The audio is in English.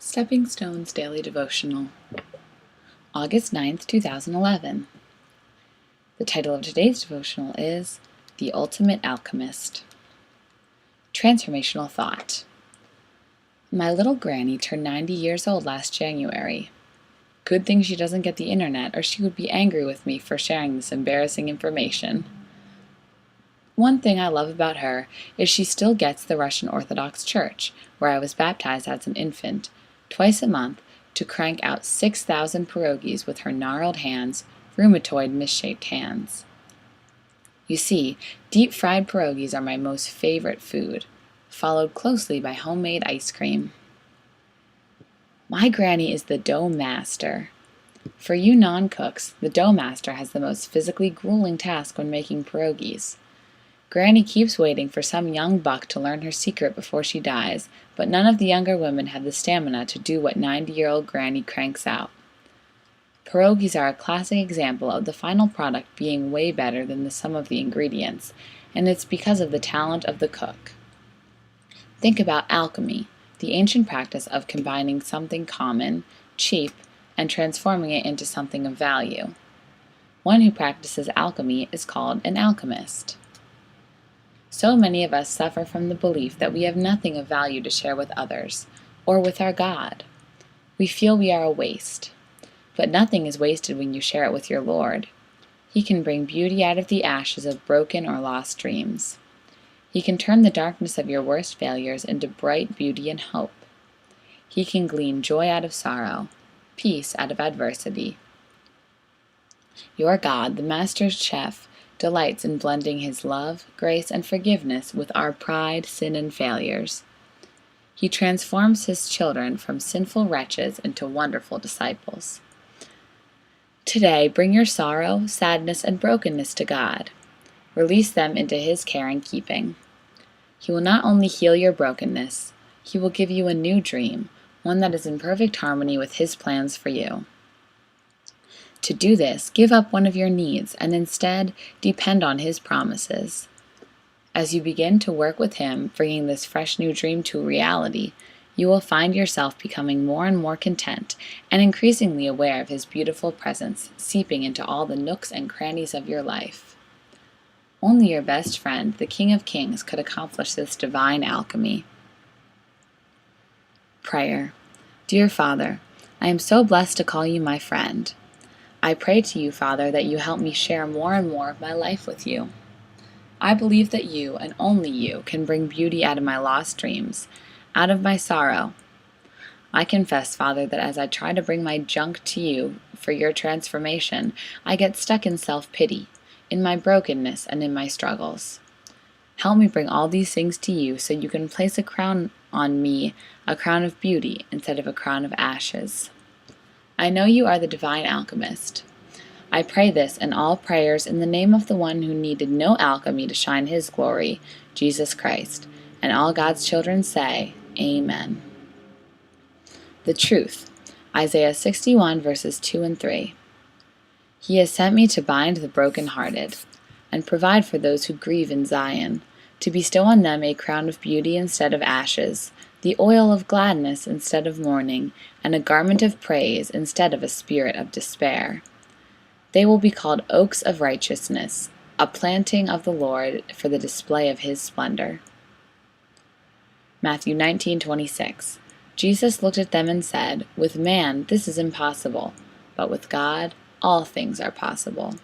Stepping Stones Daily Devotional, August 9th, 2011. The title of today's devotional is The Ultimate Alchemist. Transformational Thought. My little granny turned 90 years old last January. Good thing she doesn't get the internet, or she would be angry with me for sharing this embarrassing information. One thing I love about her is she still gets the Russian Orthodox Church, where I was baptized as an infant, twice a month to crank out 6,000 pierogies with her gnarled hands, rheumatoid misshaped hands. You see, deep-fried pierogies are my most favorite food, followed closely by homemade ice cream. My granny is the dough master. For you non-cooks, the dough master has the most physically grueling task when making pierogies. Granny keeps waiting for some young buck to learn her secret before she dies, but none of the younger women have the stamina to do what 90-year-old Granny cranks out. Pierogies are a classic example of the final product being way better than the sum of the ingredients, and it's because of the talent of the cook. Think about alchemy, the ancient practice of combining something common, cheap, and transforming it into something of value. One who practices alchemy is called an alchemist. So many of us suffer from the belief that we have nothing of value to share with others, or with our God. We feel we are a waste. But nothing is wasted when you share it with your Lord. He can bring beauty out of the ashes of broken or lost dreams. He can turn the darkness of your worst failures into bright beauty and hope. He can glean joy out of sorrow, peace out of adversity. Your God, the Master Chef, delights in blending His love, grace, and forgiveness with our pride, sin, and failures. He transforms His children from sinful wretches into wonderful disciples. Today, bring your sorrow, sadness, and brokenness to God. Release them into His care and keeping. He will not only heal your brokenness, He will give you a new dream, one that is in perfect harmony with His plans for you. To do this, give up one of your needs and instead depend on His promises. As you begin to work with Him, bringing this fresh new dream to reality, you will find yourself becoming more and more content and increasingly aware of His beautiful presence seeping into all the nooks and crannies of your life. Only your best friend, the King of Kings, could accomplish this divine alchemy. Prayer. Dear Father, I am so blessed to call you my friend. I pray to you, Father, that you help me share more and more of my life with you. I believe that you, and only you, can bring beauty out of my lost dreams, out of my sorrow. I confess, Father, that as I try to bring my junk to you for your transformation, I get stuck in self-pity, in my brokenness, and in my struggles. Help me bring all these things to you so you can place a crown on me, a crown of beauty instead of a crown of ashes. I know you are the divine alchemist. I pray this and all prayers in the name of the one who needed no alchemy to shine His glory, Jesus Christ. And all God's children say, Amen. The truth. Isaiah 61 verses 2 and 3. He has sent me to bind the brokenhearted, and provide for those who grieve in Zion, to bestow on them a crown of beauty instead of ashes, the oil of gladness instead of mourning, and a garment of praise instead of a spirit of despair. They will be called oaks of righteousness, a planting of the Lord for the display of His splendor. Matthew 19:26. Jesus looked at them and said, With man this is impossible, but with God all things are possible.